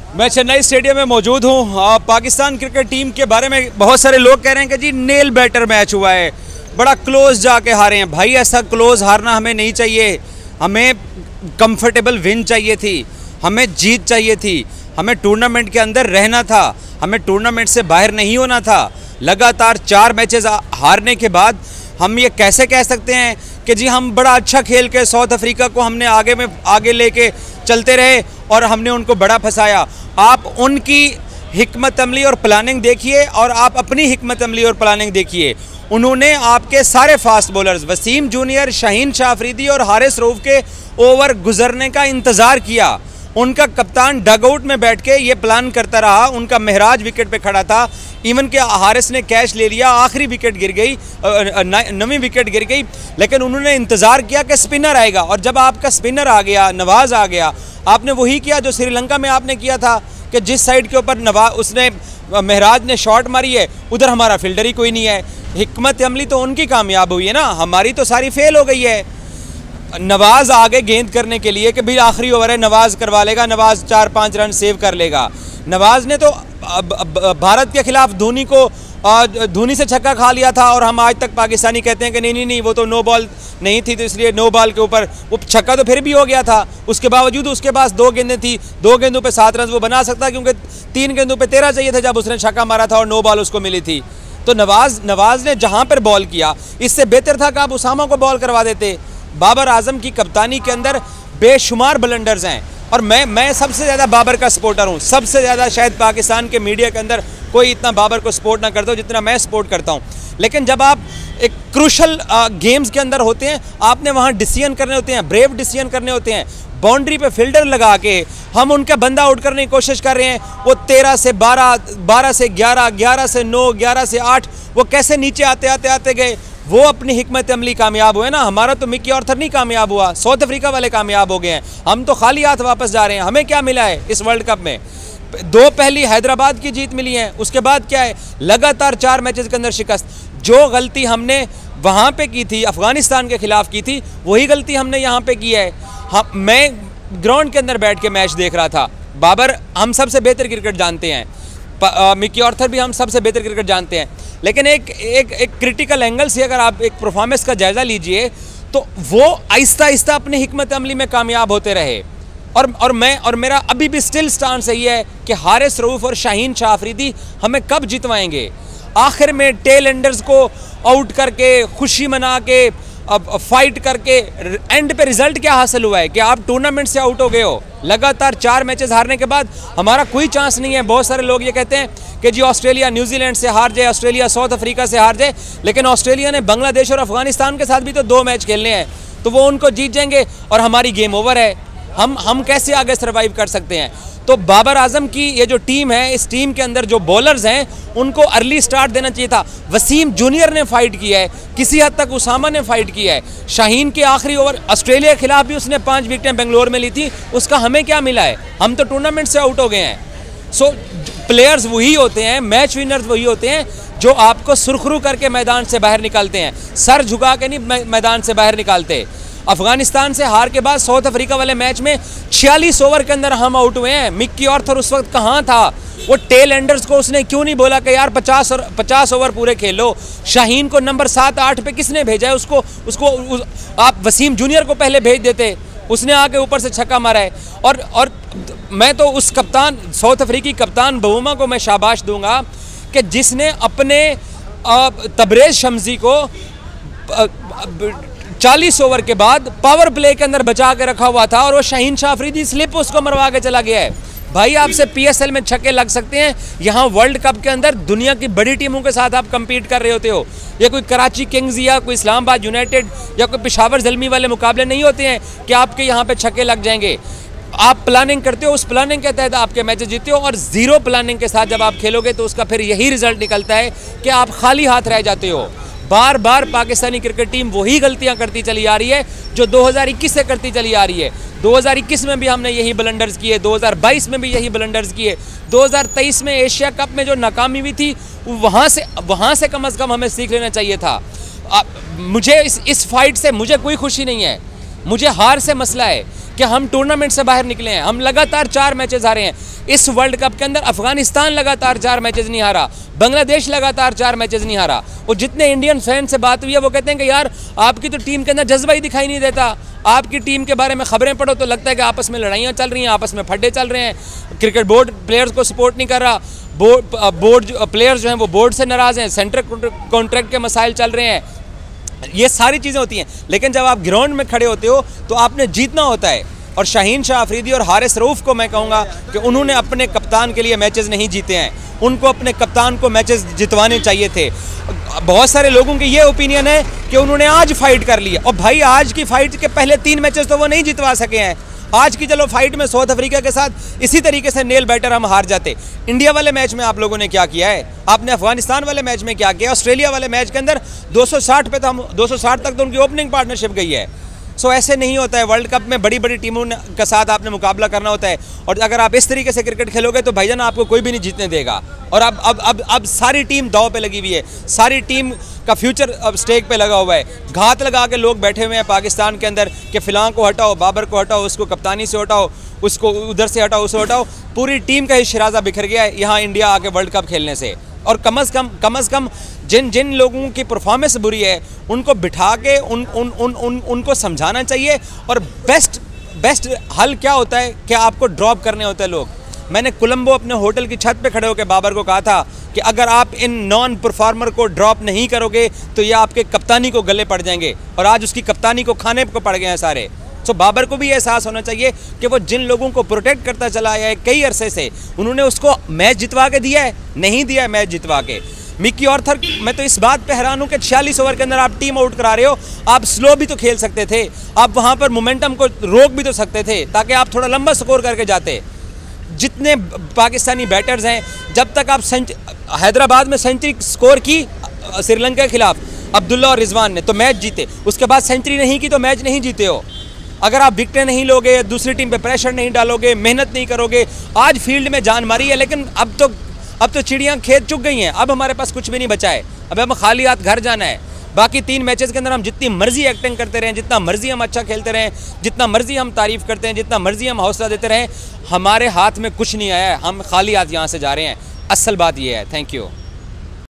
मैं चेन्नई स्टेडियम में मौजूद हूँ। पाकिस्तान क्रिकेट टीम के बारे में बहुत सारे लोग कह रहे हैं कि जी नेल बैटर मैच हुआ है, बड़ा क्लोज जाके हारे हैं। भाई ऐसा क्लोज हारना हमें नहीं चाहिए, हमें कंफर्टेबल विन चाहिए थी, हमें जीत चाहिए थी, हमें टूर्नामेंट के अंदर रहना था, हमें टूर्नामेंट से बाहर नहीं होना था। लगातार 4 मैचेस हारने के बाद हम ये कैसे कह सकते हैं कि जी हम बड़ा अच्छा खेल के साउथ अफ्रीका को हमने आगे लेके चलते रहे और हमने उनको बड़ा फंसाया। आप उनकी हिकमत अमली और प्लानिंग देखिए और आप अपनी हिकमत अमली और प्लानिंग देखिए। उन्होंने आपके सारे fast bowlers Wasim junior, Shaheen Shah Afridi और हारिस रऊफ के ओवर गुजरने का इंतज़ार किया। उनका कप्तान डगआउट में बैठ के ये प्लान करता रहा, उनका महराज विकेट पे खड़ा था। इवन के हारिस ने कैच ले लिया, आखिरी विकेट गिर गई, 9वीं विकेट गिर गई, लेकिन उन्होंने इंतज़ार किया कि स्पिनर आएगा। और जब आपका स्पिनर आ गया, नवाज़ आ गया, आपने वही किया जो श्रीलंका में आपने किया था कि जिस साइड के ऊपर उसने महराज ने शॉट मारी है उधर हमारा फील्डर ही कोई नहीं है। हिकमत अमली तो उनकी कामयाब हुई है ना, हमारी तो सारी फेल हो गई है। नवाज़ आगे गेंद करने के लिए कि भाई आखिरी ओवर है, नवाज़ करवा लेगा, नवाज़ 4-5 रन सेव कर लेगा। नवाज़ ने तो भारत के खिलाफ धोनी से छक्का खा लिया था और हम आज तक पाकिस्तानी कहते हैं कि नहीं वो तो नो बॉल नहीं थी, तो इसलिए नो बॉल के ऊपर वो छक्का तो फिर भी हो गया था। उसके बावजूद उसके पास 2 गेंदें थी, 2 गेंदों पे 7 रन वो बना सकता, क्योंकि 3 गेंदों पे 13 चाहिए था जब उसने छक्का मारा था और नो बॉल उसको मिली थी। तो नवाज़ ने जहाँ पर बॉल किया, इससे बेहतर था कि आप उसामा को बॉल करवा देते। बाबर आजम की कप्तानी के अंदर बेशुमार ब्लंडर्स हैं और मैं सबसे ज़्यादा बाबर का सपोर्टर हूँ। सबसे ज़्यादा शायद पाकिस्तान के मीडिया के अंदर कोई इतना बाबर को सपोर्ट ना करता हो जितना मैं सपोर्ट करता हूँ। लेकिन जब आप एक क्रूशल गेम्स के अंदर होते हैं, आपने वहाँ डिसीजन करने होते हैं, ब्रेव डिसीजन करने होते हैं। बाउंड्री पे फील्डर लगा के हम उनका बंदा आउट करने की कोशिश कर रहे हैं। वो 13 से 12, 12 से 11, 11 से 9, 11 से 8 वो कैसे नीचे आते गए। वो अपनी हिकमत अमली कामयाब हुए ना। हमारा तो मिकी ऑर्थर नहीं कामयाब हुआ, साउथ अफ्रीका वाले कामयाब हो गए हैं। हम तो खाली हाथ वापस जा रहे हैं। हमें क्या मिला है इस वर्ल्ड कप में? 2 पहली हैदराबाद की जीत मिली है, उसके बाद क्या है, लगातार 4 मैचेस के अंदर शिकस्त। जो गलती हमने वहाँ पे की थी, अफगानिस्तान के खिलाफ की थी, वही गलती हमने यहाँ पे की है। मैं ग्राउंड के अंदर बैठ के मैच देख रहा था। बाबर हम सबसे बेहतर क्रिकेट जानते हैं, मिकी ऑर्थर भी हम सबसे बेहतर क्रिकेट जानते हैं, लेकिन एक क्रिटिकल एंगल से अगर आप एक परफॉर्मेंस का जायज़ा लीजिए तो वो आहिस्ता आहिस्ता अपनी हिकमत अमली में कामयाब होते रहे। और मेरा अभी भी स्टिल स्टांस यही है कि हारिस रऊफ और शाहीन शाह अफरीदी हमें कब जितवाएंगे। आखिर में टेल एंडर्स को आउट करके, खुशी मना के, अब फाइट करके एंड पे रिजल्ट क्या हासिल हुआ है कि आप टूर्नामेंट से आउट हो गए हो। लगातार 4 मैचेस हारने के बाद हमारा कोई चांस नहीं है। बहुत सारे लोग ये कहते हैं कि जी ऑस्ट्रेलिया न्यूजीलैंड से हार जाए, ऑस्ट्रेलिया साउथ अफ्रीका से हार जाए, लेकिन ऑस्ट्रेलिया ने बांग्लादेश और अफगानिस्तान के साथ भी तो 2 मैच खेलने हैं, तो वो उनको जीत जाएंगे और हमारी गेम ओवर है। हम कैसे आगे सर्वाइव कर सकते हैं? तो बाबर आजम की ये जो टीम है, इस टीम के अंदर जो बॉलर्स हैं उनको अर्ली स्टार्ट देना चाहिए था। वसीम जूनियर ने फाइट किया है, किसी हद तक उसामा ने फाइट किया है। शाहीन के आखिरी ओवर ऑस्ट्रेलिया के खिलाफ भी उसने 5 विकेटें बेंगलोर में ली थी, उसका हमें क्या मिला है? हम तो टूर्नामेंट से आउट हो गए हैं। सो प्लेयर्स वही होते हैं, मैच विनर्स वही होते हैं जो आपको सुरखरू करके मैदान से बाहर निकालते हैं, सर झुका के नहीं मैदान से बाहर निकालते। अफगानिस्तान से हार के बाद साउथ अफ्रीका वाले मैच में 46 ओवर के अंदर हम आउट हुए हैं। मिकी ऑर्थर उस वक्त कहाँ था? वो टेल एंडर्स को उसने क्यों नहीं बोला कि यार 50 ओवर पूरे खेलो? शाहीन को नंबर 7-8 पे किसने भेजा है? उसको आप वसीम जूनियर को पहले भेज देते, उसने आके ऊपर से छक्का मारा है। और मैं तो उस कप्तान, साउथ अफ्रीकी कप्तान बवूमा को मैं शाबाश दूंगा कि जिसने अपने तबरेज़ शम्सी को 40 ओवर के बाद पावर प्ले के अंदर बचा के रखा हुआ था और वो शाहीन शाह अफरीदी स्लिप उसको मरवा के चला गया है। भाई आपसे PSL में छक्के लग सकते हैं, यहाँ वर्ल्ड कप के अंदर दुनिया की बड़ी टीमों के साथ आप कम्पीट कर रहे होते हो। ये कोई कराची किंग्स या कोई इस्लामाबाद यूनाइटेड या कोई पेशावर ज़ल्मी वाले मुकाबले नहीं होते हैं कि आपके यहाँ पे छक्के लग जाएंगे। आप प्लानिंग करते हो, उस प्लानिंग के तहत आपके मैचेस जीतते हो, और ज़ीरो प्लानिंग के साथ जब आप खेलोगे तो उसका फिर यही रिजल्ट निकलता है कि आप खाली हाथ रह जाते हो। बार बार पाकिस्तानी क्रिकेट टीम वही गलतियां करती चली आ रही है जो 2021 से करती चली आ रही है। 2021 में भी हमने यही ब्लंडर्स किए, 2022 में भी यही ब्लंडर्स किए, 2023 में एशिया कप में जो नाकामी हुई थी वहाँ से कम से कम हमें सीख लेना चाहिए था। मुझे इस फाइट से मुझे कोई खुशी नहीं है, मुझे हार से मसला है कि हम टूर्नामेंट से बाहर निकले हैं। हम लगातार 4 मैचेस हारे हैं इस वर्ल्ड कप के अंदर। अफगानिस्तान लगातार 4 मैचेस नहीं हारा, बांग्लादेश लगातार 4 मैचेस नहीं हारा। और जितने इंडियन फैन से बात हुई है वो कहते हैं कि यार आपकी तो टीम के अंदर जज्बा ही दिखाई नहीं देता। आपकी टीम के बारे में खबरें पढ़ो तो लगता है कि आपस में लड़ाइयाँ चल रही हैं, आपस में फड्डे चल रहे हैं। क्रिकेट बोर्ड प्लेयर्स को सपोर्ट नहीं कर रहा, बोर्ड प्लेयर्स जो हैं वो बोर्ड से नाराज़ हैं, सेंट्रल कॉन्ट्रैक्ट के मसाइल चल रहे हैं। ये सारी चीज़ें होती हैं, लेकिन जब आप ग्राउंड में खड़े होते हो तो आपने जीतना होता है। और शाहीन शाह अफरीदी और हारिस रऊफ़ को मैं कहूँगा कि उन्होंने अपने कप्तान के लिए मैचेस नहीं जीते हैं, उनको अपने कप्तान को मैचेस जितवाने चाहिए थे। बहुत सारे लोगों की ये ओपिनियन है कि उन्होंने आज फाइट कर लिया, और भाई आज की फाइट के पहले 3 मैचेस तो वो नहीं जितवा सके हैं। आज की चलो फाइट में साउथ अफ्रीका के साथ इसी तरीके से नेल बैटर हम हार जाते। इंडिया वाले मैच में आप लोगों ने क्या किया है, आपने अफगानिस्तान वाले मैच में क्या किया, ऑस्ट्रेलिया वाले मैच के अंदर 260 पे तो हम 260 तक तो उनकी ओपनिंग पार्टनरशिप गई है। सो ऐसे नहीं होता है, वर्ल्ड कप में बड़ी बड़ी टीमों के साथ आपने मुकाबला करना होता है। और अगर आप इस तरीके से क्रिकेट खेलोगे तो भाईजान आपको कोई भी नहीं जीतने देगा। और अब सारी टीम दांव पे लगी हुई है, सारी टीम का फ्यूचर अब स्टेक पे लगा हुआ है। घात लगा के लोग बैठे हुए हैं पाकिस्तान के अंदर कि फ़िलां को हटाओ, बाबर को हटाओ, उसको कप्तानी से हटाओ, उसको उधर से हटाओ, उसे हटाओ। पूरी टीम का ही शिराजा बिखर गया है यहाँ इंडिया आके वर्ल्ड कप खेलने से। और कम अज़ कम जिन लोगों की परफॉर्मेंस बुरी है उनको बिठा के उनको समझाना चाहिए। और बेस्ट हल क्या होता है कि आपको ड्रॉप करने होते हैं लोग। मैंने कोलंबो अपने होटल की छत पे खड़े होकर बाबर को कहा था कि अगर आप इन नॉन परफॉर्मर को ड्रॉप नहीं करोगे तो ये आपके कप्तानी को गले पड़ जाएंगे। और आज उसकी कप्तानी को खाने को पड़ गए हैं सारे। तो बाबर को भी एहसास होना चाहिए कि वो जिन लोगों को प्रोटेक्ट करता चला आया है कई अरसे से, उन्होंने उसको मैच जितवा के दिया है, नहीं दिया है मैच जितवा के। मिकी ऑर्थर, मैं तो इस बात पे हैरान हूँ कि 46 ओवर के अंदर आप टीम आउट करा रहे हो। आप स्लो भी तो खेल सकते थे, आप वहाँ पर मोमेंटम को रोक भी तो सकते थे ताकि आप थोड़ा लंबा स्कोर करके जाते। जितने पाकिस्तानी बैटर्स हैं, जब तक आप हैदराबाद में सेंचुरी स्कोर की श्रीलंका के खिलाफ अब्दुल्ला और रिजवान ने तो मैच जीते, उसके बाद सेंचुरी नहीं की तो मैच नहीं जीते हो। अगर आप विकेटें नहीं लोगे, दूसरी टीम पे प्रेशर नहीं डालोगे, मेहनत नहीं करोगे। आज फील्ड में जान मारी है, लेकिन अब तो चिड़ियाँ खेत चुग गई हैं। अब हमारे पास कुछ भी नहीं बचा है, अब हम खाली हाथ घर जाना है। बाकी 3 मैचेस के अंदर हम जितनी मर्जी एक्टिंग करते रहें, जितना मर्जी हम अच्छा खेलते रहें, जितना मर्जी हम तारीफ़ करते हैं, जितना मर्जी हम हौसला देते रहें, हमारे हाथ में कुछ नहीं आया है। हम खाली हाथ यहाँ से जा रहे हैं। असल बात ये है। Thank you.